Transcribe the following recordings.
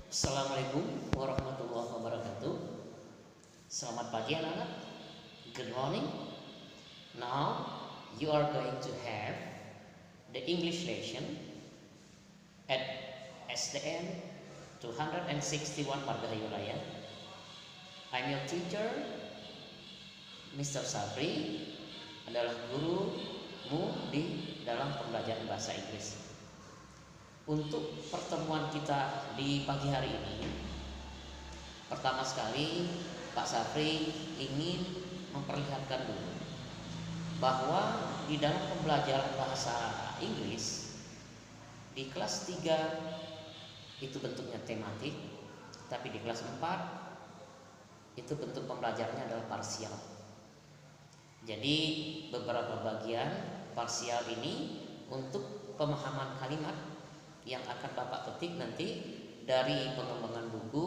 Assalamualaikum warahmatullahi wabarakatuh. Selamat pagi anak-anak. Good morning. Now you are going to have the English lesson at SDN 261 Margahayu Raya. I'm your teacher, Mr. Sabri, adalah gurumu di dalam pembelajaran bahasa Inggris. Untuk pertemuan kita di pagi hari ini, pertama sekali Pak Safri ingin memperlihatkan dulu bahwa di dalam pembelajaran bahasa Inggris di kelas 3 itu bentuknya tematik, tapi di kelas 4 itu bentuk pembelajarannya adalah parsial. Jadi beberapa bagian parsial ini untuk pemahaman kalimat yang akan Bapak ketik nanti dari pengembangan buku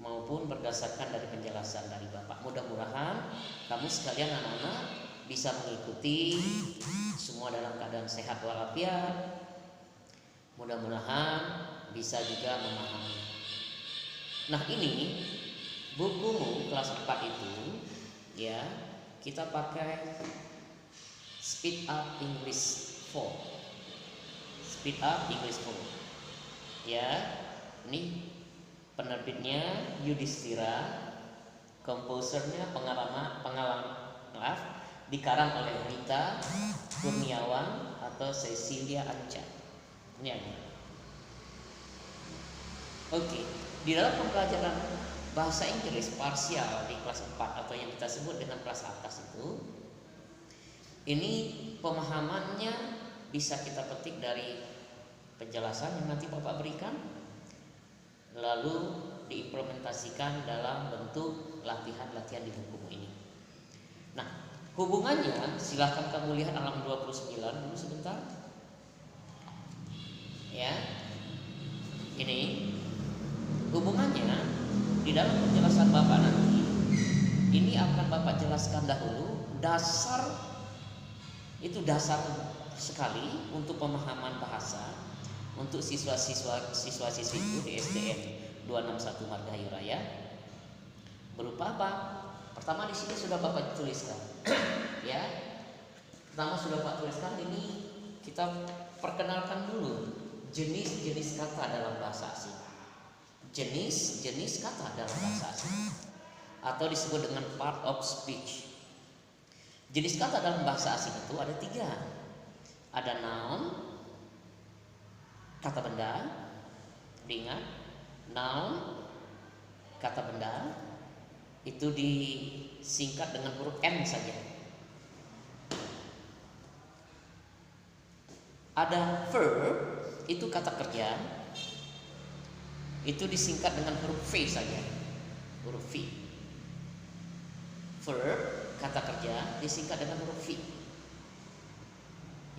maupun berdasarkan dari penjelasan dari Bapak. Mudah-mudahan kamu sekalian anak-anak bisa mengikuti semua dalam keadaan sehat walafiat. Mudah-mudahan bisa juga memahami. Nah, ini bukumu kelas 4 itu ya, kita pakai Speed Up English 4. Speed Up English 4. Ya, ini penerbitnya Yudhistira, komposernya dikarang oleh Rita Kurniawan atau Cecilia Anca. Ini ada. Oke, di dalam pembelajaran bahasa Inggris parsial di kelas 4 atau yang kita sebut dengan kelas atas itu, ini pemahamannya bisa kita petik dari penjelasan yang nanti Bapak berikan, lalu diimplementasikan dalam bentuk latihan-latihan di buku ini. Nah, hubungannya silahkan kamu lihat halaman 29 dulu sebentar. Ya, ini hubungannya di dalam penjelasan Bapak nanti. Ini akan Bapak jelaskan dahulu dasar, itu dasar sekali untuk pemahaman bahasa untuk siswa-siswiku di SDN 261 Margahayu Raya. Berupa apa? Pertama di sini sudah Bapak tuliskan. Ya. Pertama sudah Bapak tuliskan, ini kita perkenalkan dulu jenis-jenis kata dalam bahasa asing. Jenis-jenis kata dalam bahasa asing atau disebut dengan part of speech. Jenis kata dalam bahasa asing itu ada 3. Ada noun, kata benda. Diingat, noun, kata benda itu disingkat dengan huruf N saja. Ada verb, itu kata kerja, itu disingkat dengan huruf V saja, huruf V. Verb, kata kerja, disingkat dengan huruf V.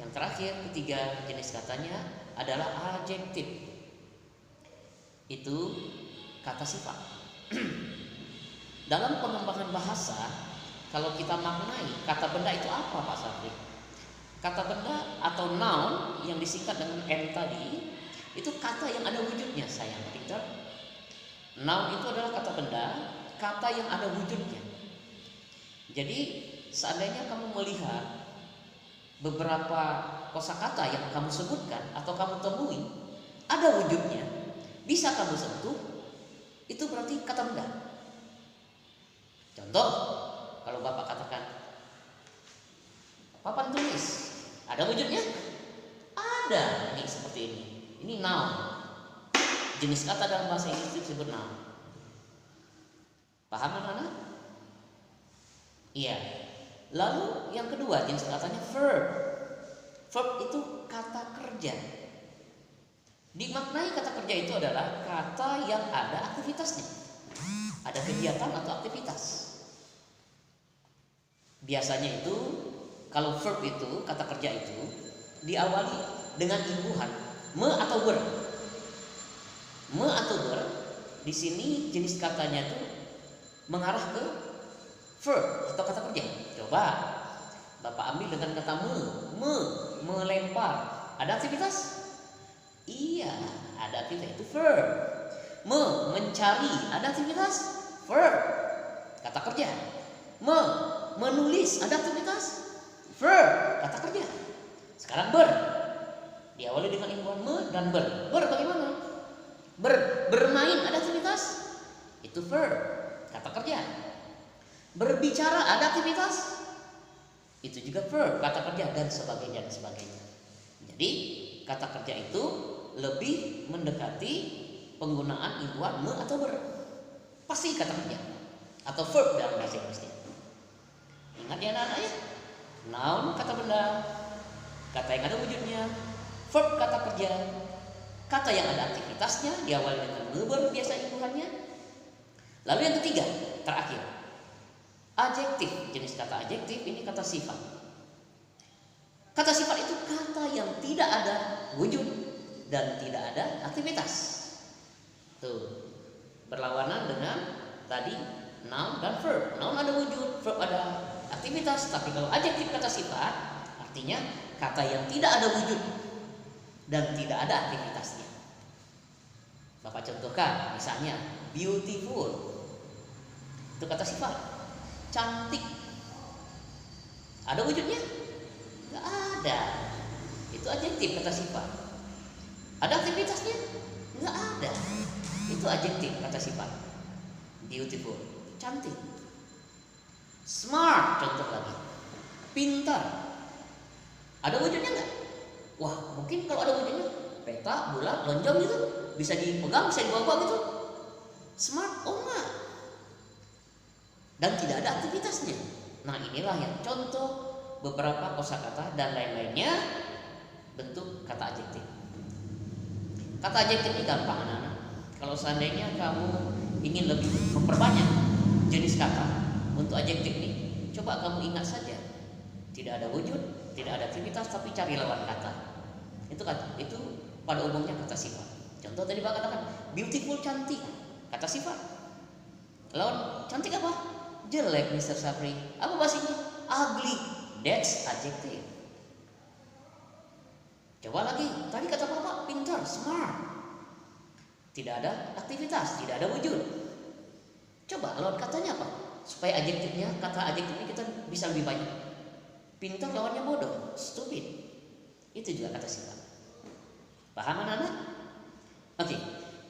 Yang terakhir, ketiga jenis katanya adalah adjektif. Itu kata sifat. Dalam pengembangan bahasa, kalau kita maknai kata benda itu apa Pak Sabri? Kata benda atau noun yang disingkat dengan N tadi, itu kata yang ada wujudnya, sayang Peter. Noun itu adalah kata benda, kata yang ada wujudnya. Jadi seandainya kamu melihat beberapa kosakata yang kamu sebutkan atau kamu temui ada wujudnya, bisa kamu sentuh, itu berarti kata benda. Contoh, kalau Bapak katakan papan tulis, ada wujudnya? Ada, ini seperti ini. Ini noun. Jenis kata dalam bahasa Inggris disebut noun. Paham anak-anak? Iya. Lalu yang kedua jenis katanya verb. Verb itu kata kerja. Dimaknai kata kerja itu adalah kata yang ada aktivitasnya, ada kegiatan atau aktivitas. Biasanya itu kalau verb itu, kata kerja itu diawali dengan imbuhan me atau ber. Me atau ber, di sini jenis katanya itu mengarah ke verb atau kata kerja. Coba Bapak ambil dengan kata melempar. Ada aktivitas? Iya, ada aktivitas, itu verb. Mencari, ada aktivitas verb, kata kerja. Menulis, ada aktivitas verb, kata kerja. Sekarang diawali dengan ilmuwan me dan ber. Bagaimana? Bermain, ada aktivitas, itu verb, kata kerja. Berbicara, ada aktivitas, itu juga verb, kata kerja, dan sebagainya. Jadi kata kerja itu lebih mendekati penggunaan ilmuwan me atau ber. Pasti kata kerja atau verb dalam bahasa Inggrisnya. Ingat ya anak-anak ya. Noun kata benda, kata yang ada wujudnya. Verb kata kerja, kata yang ada aktivitasnya, diawali dengan me ber biasa ilmuwannya. Lalu yang ketiga, terakhir, adjektif. Jenis kata adjektif ini kata sifat. Kata sifat itu kata yang tidak ada wujud dan tidak ada aktivitas. Tuh, berlawanan dengan tadi noun dan verb. Noun ada wujud, verb ada aktivitas. Tapi kalau adjektif kata sifat, artinya kata yang tidak ada wujud dan tidak ada aktivitasnya. Bapak contohkan, misalnya beautiful, itu kata sifat. Cantik, ada wujudnya? Nggak ada. Itu adjektif kata sifat. Ada aktivitasnya? Nggak ada. Itu adjektif kata sifat. Beautiful, cantik. Smart, contoh lagi. Pintar, ada wujudnya nggak? Wah, mungkin kalau ada wujudnya, peta, bulat, lonjong gitu, bisa dipegang, bisa dibawa gitu. Smart, oh enggak. Dan tidak ada aktivitasnya. Nah, inilah yang contoh beberapa kosakata dan lain-lainnya bentuk kata adjektif. Kata adjektif ini gampang anak-anak. Kalau seandainya kamu ingin lebih memperbanyak jenis kata untuk adjektif ini, coba kamu ingat saja. Tidak ada wujud, tidak ada aktivitas, tapi cari lawan kata. Itu pada umumnya kata sifat. Contoh tadi Pak katakan beautiful, cantik, kata sifat. Lawan cantik apa? Jelek, Mr. Sapri. Apa bahasanya? Ugly, that's adjective. Coba lagi, tadi kata Bapak pintar, smart. Tidak ada aktivitas, tidak ada wujud. Coba lawan katanya apa? Supaya adjektifnya, kata adjektifnya kita bisa lebih banyak. Pintar lawannya bodoh, stupid. Itu juga kata sifat. Paham anak-anak? Oke.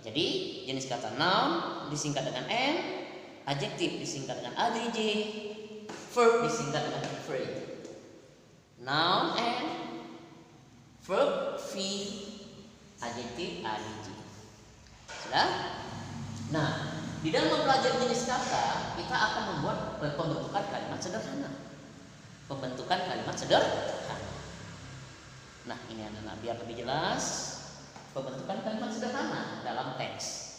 Jadi jenis kata noun disingkat dengan n, adjektif disingkat dengan adj, verb disingkat dengan verb. Noun n, verb v, adjektif adj. Sudah? Nah, di dalam mempelajari jenis kata, kita akan membuat pembentukan kalimat sederhana. Pembentukan kalimat sederhana. Nah, ini anak-anak biar lebih jelas. Pembentukan kalimat sederhana dalam teks.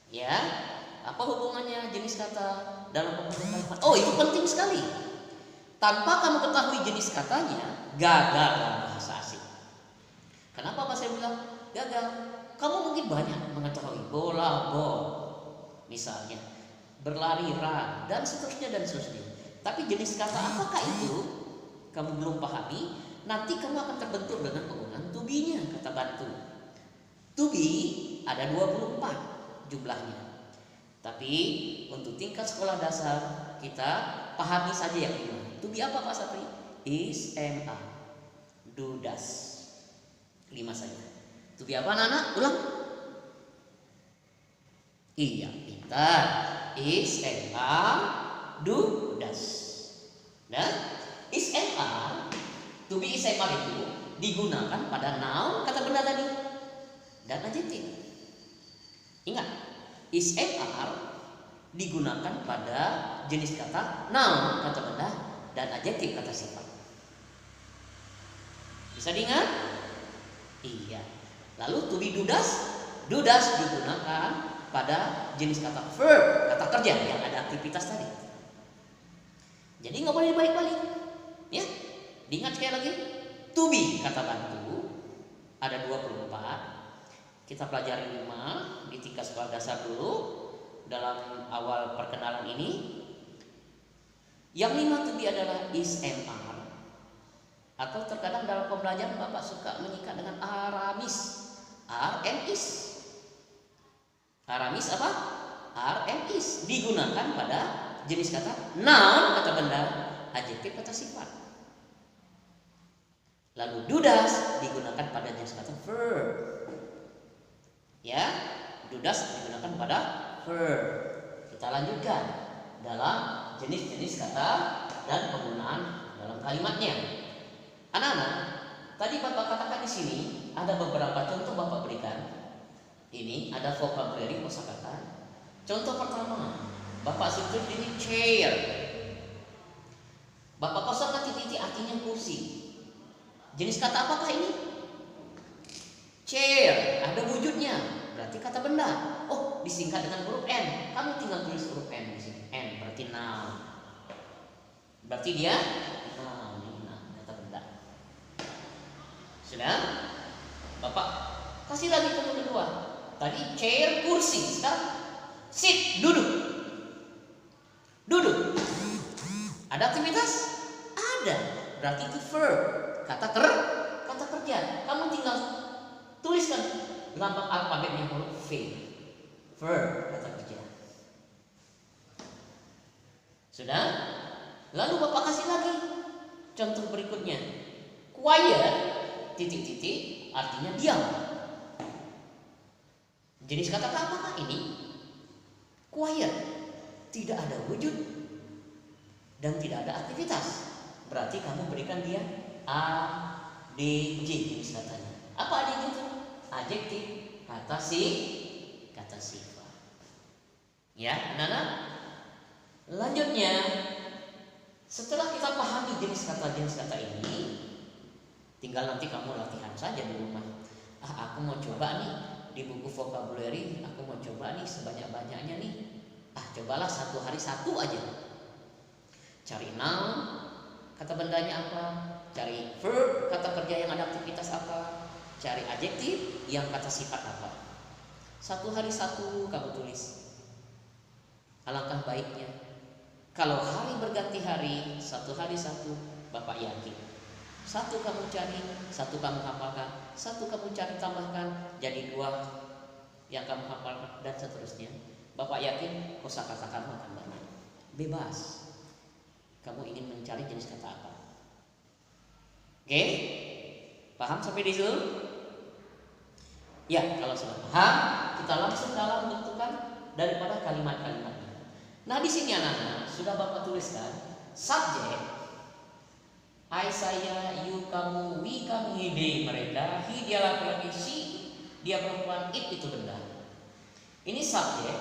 Ya, apa hubungannya jenis kata dalam pembentukan kalimat? Oh, itu penting sekali. Tanpa kamu ketahui jenis katanya, gagal dalam bahasa asing. Kenapa Pak saya bilang gagal? Kamu mungkin banyak mengetahui bola, ball, misalnya, berlari, run, dan seterusnya. Tapi jenis kata apakah itu kamu belum pahami, nanti kamu akan terbentur dengan penggunaan to be-nya, kata bantu. To be ada 24 jumlahnya. Tapi untuk tingkat sekolah dasar kita pahami saja yang ini. To be apa Pak Sapri? Is, am, are, do, does. 5 saja. To be apa anak-anak? Ulang. Iya, pintar. Is, am, are, do, does. Dan is, am, are, to be, is, am, are itu digunakan pada noun kata benda tadi dan adjektif. Ingat, is, am, are digunakan pada jenis kata noun kata benda dan adjektif kata sifat. Bisa diingat? Iya. Lalu to be, do, does digunakan pada jenis kata verb kata kerja yang ada aktivitas tadi. Jadi nggak boleh dibalik-balik, ya. Diingat sekali lagi, to be kata bantu ada 24. Kita pelajari 5 di tingkat sekolah dasar dulu dalam awal perkenalan ini. Yang 5 to be adalah is, am, are. Atau terkadang dalam pembelajaran Bapak suka menyikat dengan aramis, are and is. Aramis apa? Are and is. Digunakan pada jenis kata noun, kata benda, adjektif, kata sifat. Lalu do does digunakan pada jenis kata verb. Ya, do does digunakan pada verb. Kita lanjutkan dalam jenis-jenis kata dan penggunaan dalam kalimatnya. Anak-anak, tadi Bapak katakan di sini ada beberapa contoh Bapak berikan. Ini ada vocabulary kosakata. Contoh pertama, Bapak sebut ini chair. Bapak kosongkan titik-titik artinya kursi. Jenis kata apakah ini? Chair, ada wujudnya, berarti kata benda. Oh, disingkat dengan huruf N. Kamu tinggal tulis huruf N di sini. N berarti noun. Berarti dia noun, kata benda. Sudah? Bapak kasih lagi contoh kedua. Tadi chair, kursi. Sekarang sit, duduk. Duduk. Ada aktivitas? Ada. Berarti itu verb. Kata kerja. Kamu tinggal tuliskan lambang alfabetnya huruf V. Verb, kata kerja. Sudah? Lalu Bapak kasih lagi contoh berikutnya. Quiet, titik-titik, artinya diam. Jenis kata apakah ini? Quiet, tidak ada wujud dan tidak ada aktivitas. Berarti kamu berikan dia ADJ jenis katanya. Apa ADJ itu? Adjektif, kata sifat. Ya, anak-anak. Lanjutnya, setelah kita pahami jenis kata ini, tinggal nanti kamu latihan saja di rumah. Aku mau coba nih di buku vocabulary, aku mau coba nih sebanyak-banyaknya nih. Cobalah satu hari satu aja. Cari noun, kata bendanya apa, cari verb, kata kerja yang ada aktivitas apa, cari adjektif yang kata sifat apa. Satu hari satu kamu tulis. Alangkah baiknya kalau hari berganti hari, satu hari satu, Bapak yakin satu kamu cari, satu kamu hafalkan, satu kamu cari tambahkan, jadi 2 yang kamu hafalkan, dan seterusnya. Bapak yakin kosakata kamu akan banyak. Bebas. Kamu ingin mencari jenis kata apa? Oke? Paham sampai di situ? Ya, kalau sudah paham, kita langsung dalam bentukan daripada kalimat-kalimatnya. Nah, di sini anak-anak sudah Bapak tuliskan subjek. I, saya, you, kamu, we, kami, they, mereka, he, dia laki-laki, she, dia perempuan, it itu benda. Ini subjek.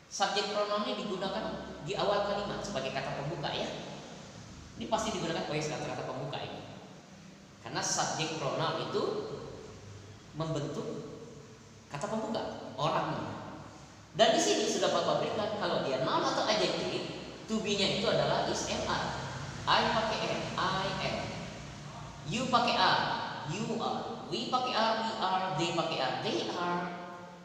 Subjek pronoun ini digunakan di awal kalimat sebagai kata pembuka ya. Ini pasti digunakan sebagai kata-kata pembuka ini. Karena subjek pronoun itu membentuk kata pembuka orangnya. Dan di sini sudah Bapak berikan kalau dia noun atau adjektif, to be-nya itu adalah is, am, are. I pakai am, I am. You pakai are, you are. We pakai are, we are. They pakai are, they are.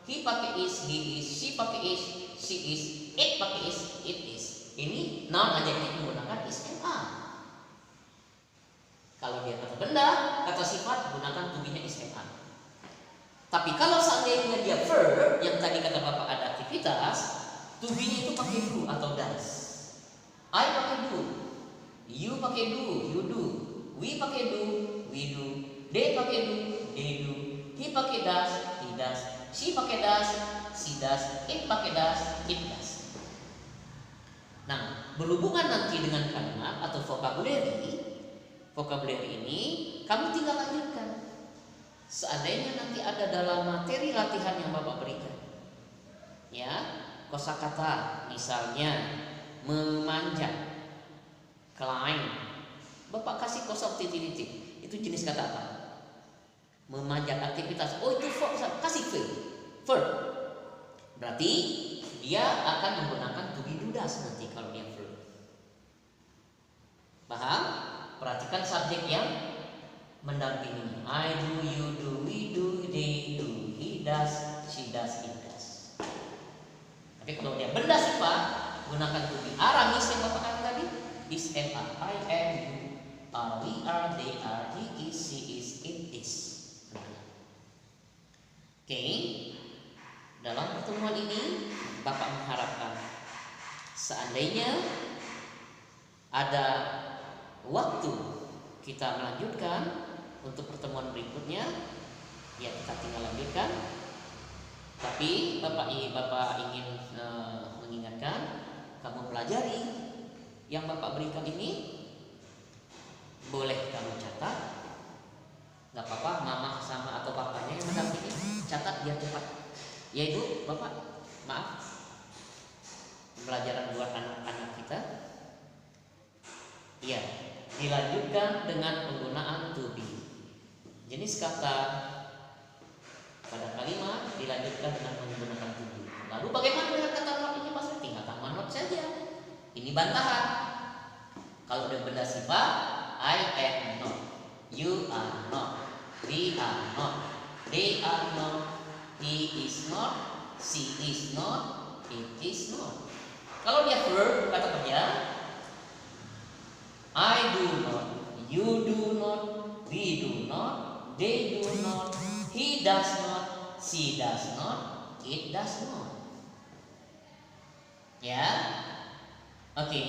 He pakai is, he is. She pakai is, she is. It pakai is, it is. Ini noun adjektif menggunakan is, am, are. Kalau dia kata benda, kata sifat gunakan to be-nya is, am, are. Tapi kalau seandainya dia verb, yang tadi kata Bapak ada aktivitas, to be-nya itu pakai do atau does. I pakai do, you pakai do, you do. We pakai do, we do. They pakai do, they do. He pakai does, he does. She pakai does, she does. It pakai does, it does. Nah, berhubungan nanti dengan kalimat atau vocabulary ini kamu tinggal lanjutkan. Seandainya nanti ada dalam materi latihan yang Bapak berikan, ya, kosakata misalnya memanjat, climb, Bapak kasih kosong titik-titik, itu jenis kata apa? Memanjat aktivitas. Oh, itu verb, kasih verb. Berarti dia akan menggunakan to be, do, does nanti kalau dia verb. Paham? Perhatikan subjek yang mendampingi. I do, you do, we do, they do, he does, she does, it does. Tapi kalau dia benda sifat, gunakan to be. Aramis yang Bapak katakan tadi, is, am, are, I am, you are, we are, they are, he is, she is, it is. Oke. Dalam pertemuan ini Bapak mengharapkan seandainya ada waktu kita melanjutkan untuk pertemuan berikutnya, ya kita tinggal lanjutkan. Tapi Bapak ingin mengingatkan, kamu pelajari yang Bapak berikan ini, boleh kamu catat. Gak apa-apa, mama sama atau papanya yang mendampingi, catat biar cepat. Ya Ibu, Bapak, maaf, pembelajaran buat anak-anak kita. Iya, dilanjutkan dengan penggunaan to be. Jenis kata pada kalimat dilanjutkan dengan menggunakan to be. Lalu bagaimana dengan kata not ini Mas? Tinggal tambah not saja. Ini bantahan. Kalau udah benda sifat, I am not, you are not, we are not, they are not, he is not, she is not, it is not. Kalau dia verb, kata kerja, I do not, you do not, we do not, they do not, he does not, she does not, it does not. Ya, oke.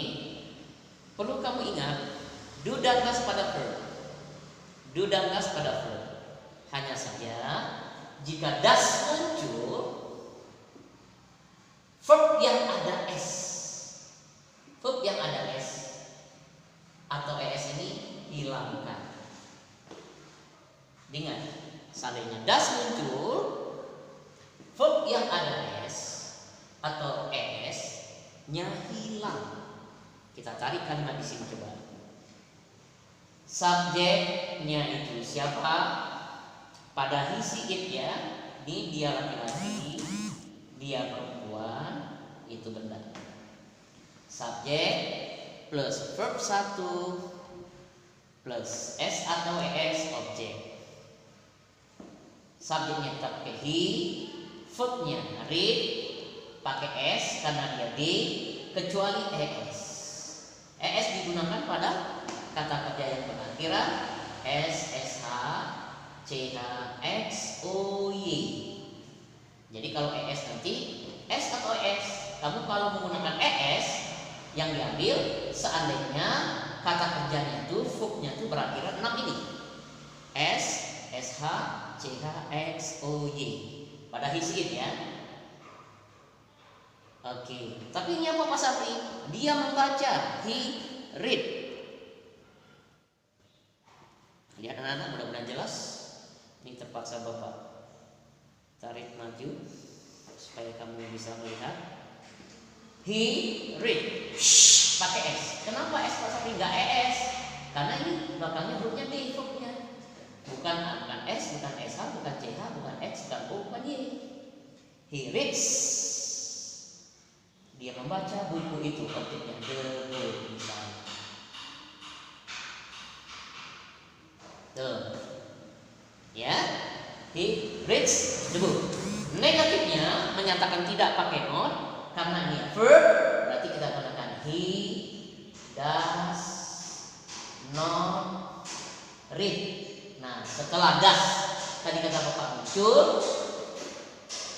Perlu kamu ingat, do dan does pada verb. Do dan does pada verb. Hanya saja jika does muncul, verb yang ada s, verb yang ada s atau es ini hilangkan. Ingat, seandainya does muncul, verb yang ada s atau es nya hilang. Kita cari kalimat di sini coba. Subjeknya itu siapa? Pada he she it ya. Ini dia laki-laki, dia perempuan, itu benda. Subjek plus verb 1 plus s atau es objek. Subjeknya kita pakai he, verbnya read pakai s karena dia di, kecuali es. Es digunakan pada kata kerja yang berakhiran s, sh, ch, x, o, y. Jadi kalau es nanti s atau es, kamu kalau menggunakan es yang diambil seandainya kata kerjanya itu verbnya itu berakhiran 6 ini. S, sh, ch, x, o, y. Pada he she it ya. Oke, tapi ini apa Pak Sapri? Dia membaca, he read. Lihat anak-anak, mudah-mudahan jelas. Ini terpaksa Bapak tarik maju supaya kamu bisa melihat. He read. Pakai s. Kenapa s Pak Sapri nggak es? Karena ini belakangnya hurufnya d, verbnya. Bukan s, bukan sh, bukan ch, bukan x, bukan o, bukan y. He reads. Dia membaca buku itu, objeknya the book misalnya. Tuh. Ya, he reads the book. Negatifnya menyatakan tidak pakai not karena ini verb, berarti kita gunakan he does not read. Nah, setelah does tadi kata Bapak muncul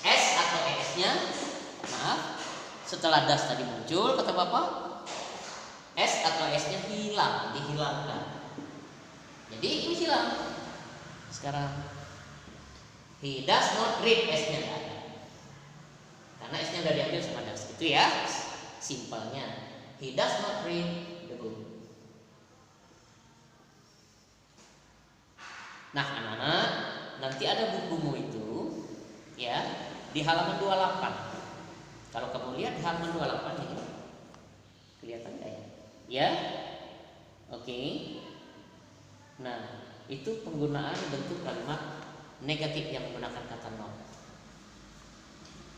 s atau es-nya, maaf. Setelah das tadi muncul, kata Bapak, s atau s-nya hilang, dihilangkan. Jadi ini hilang. Sekarang he does not read, s-nya tidak ada. Karena s-nya sudah diambil sama das. Itu ya, simpelnya. He does not read the book. Nah, anak-anak, nanti ada bukumu itu, ya, di halaman 28. Kalau kamu lihat di halaman 28 ini, kelihatan nggak ya? Ya, oke. Nah, itu penggunaan bentuk kalimat negatif yang menggunakan kata not.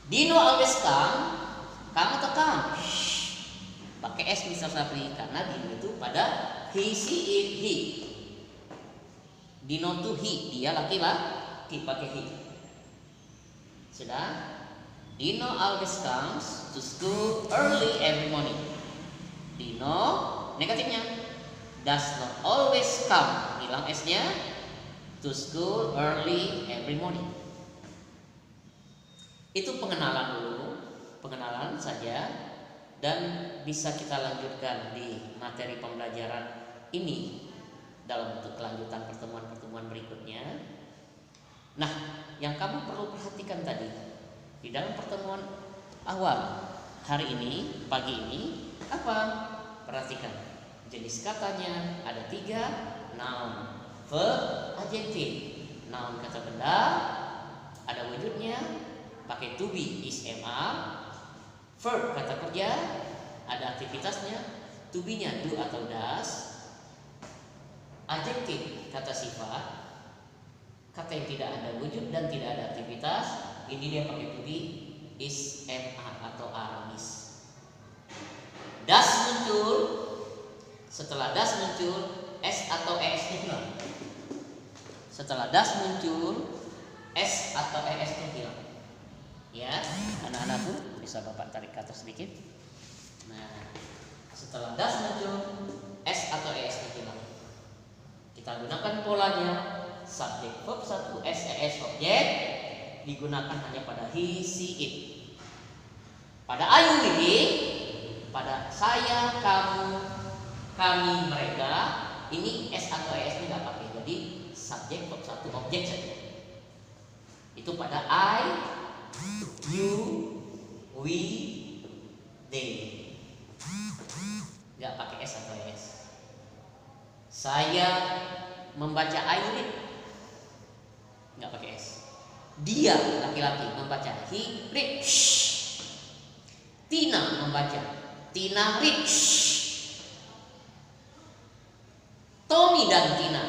Dino always come, kamu tekan. Pakai s misal Sapri karena Dino itu pada he, she, it, he. Dino itu he, dia laki-laki, pakai he. Sudah? Dino always comes to school early every morning. Dino negatifnya does not always come, hilang s-nya, to school early every morning. Itu pengenalan dulu, pengenalan saja, dan bisa kita lanjutkan di materi pembelajaran ini dalam bentuk kelanjutan pertemuan-pertemuan berikutnya. Nah, yang kamu perlu perhatikan tadi di dalam pertemuan awal hari ini, pagi ini, apa? Perhatikan, jenis katanya ada 3: noun, verb, adjektif. Noun kata benda, ada wujudnya, pakai to be, is, am, are. Verb kata kerja, ada aktivitasnya, to be-nya do atau does. Adjektif kata sifat, kata yang tidak ada wujud dan tidak ada aktivitas. Ini dia pakai to be, is, am, are atau are, is. Das muncul, setelah das muncul s atau es-nya hilang. Setelah das muncul, s atau es-nya hilang. Ya, anak-anakku bisa Bapak tarik ke atas sedikit. Nah, setelah das muncul, s atau es-nya hilang. Kita gunakan polanya subjek verb 1 s objek, digunakan hanya pada he, she, it. Pada ayu ini, pada saya, kamu, kami, mereka, ini s atau es nya nggak pakai, jadi subjek verb 1 objek saja. Itu pada I, you, we, they, nggak pakai s atau es. Saya membaca I read, nggak pakai s. Dia laki-laki membaca he read. Tina membaca Tina read. Tommy dan Tina,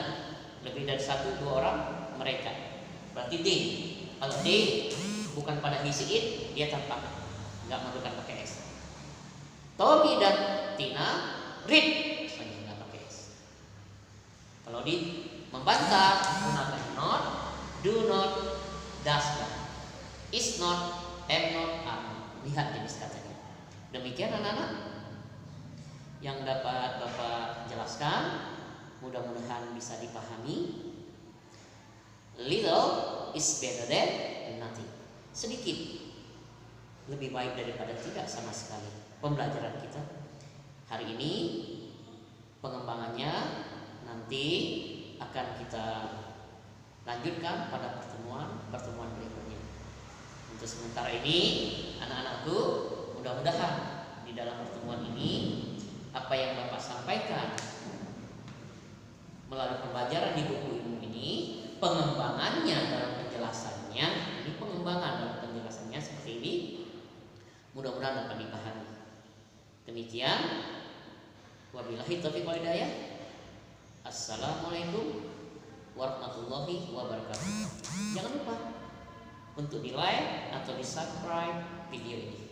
lebih dari 1-2 orang, mereka. Berarti they. Kalau they bukan pada he, she, it, dia tanpa, nggak menggunakan pakai s. Tommy dan Tina read, nggak pakai s. Kalau di membantah, gunakan not, do not, does not, is not, am not, are not. Lihat jenis katanya. Demikian anak-anak yang dapat Bapak jelaskan, mudah-mudahan bisa dipahami. Little is better than nothing. Sedikit lebih baik daripada tidak sama sekali. Pembelajaran kita hari ini, pengembangannya nanti akan kita lanjutkan pada pertemuan berikutnya. Untuk sementara ini, anak-anakku, mudah-mudahan di dalam pertemuan ini apa yang Bapak sampaikan melalui pembelajaran di buku ilmu ini, pengembangannya dalam penjelasannya, ini pengembangan dalam penjelasannya seperti ini, mudah-mudahan dapat dipahami. Demikian, wabillahi taufiq wal hidayah. Assalamualaikum warahmatullahi wabarakatuh. Jangan lupa untuk di like atau di subscribe video ini.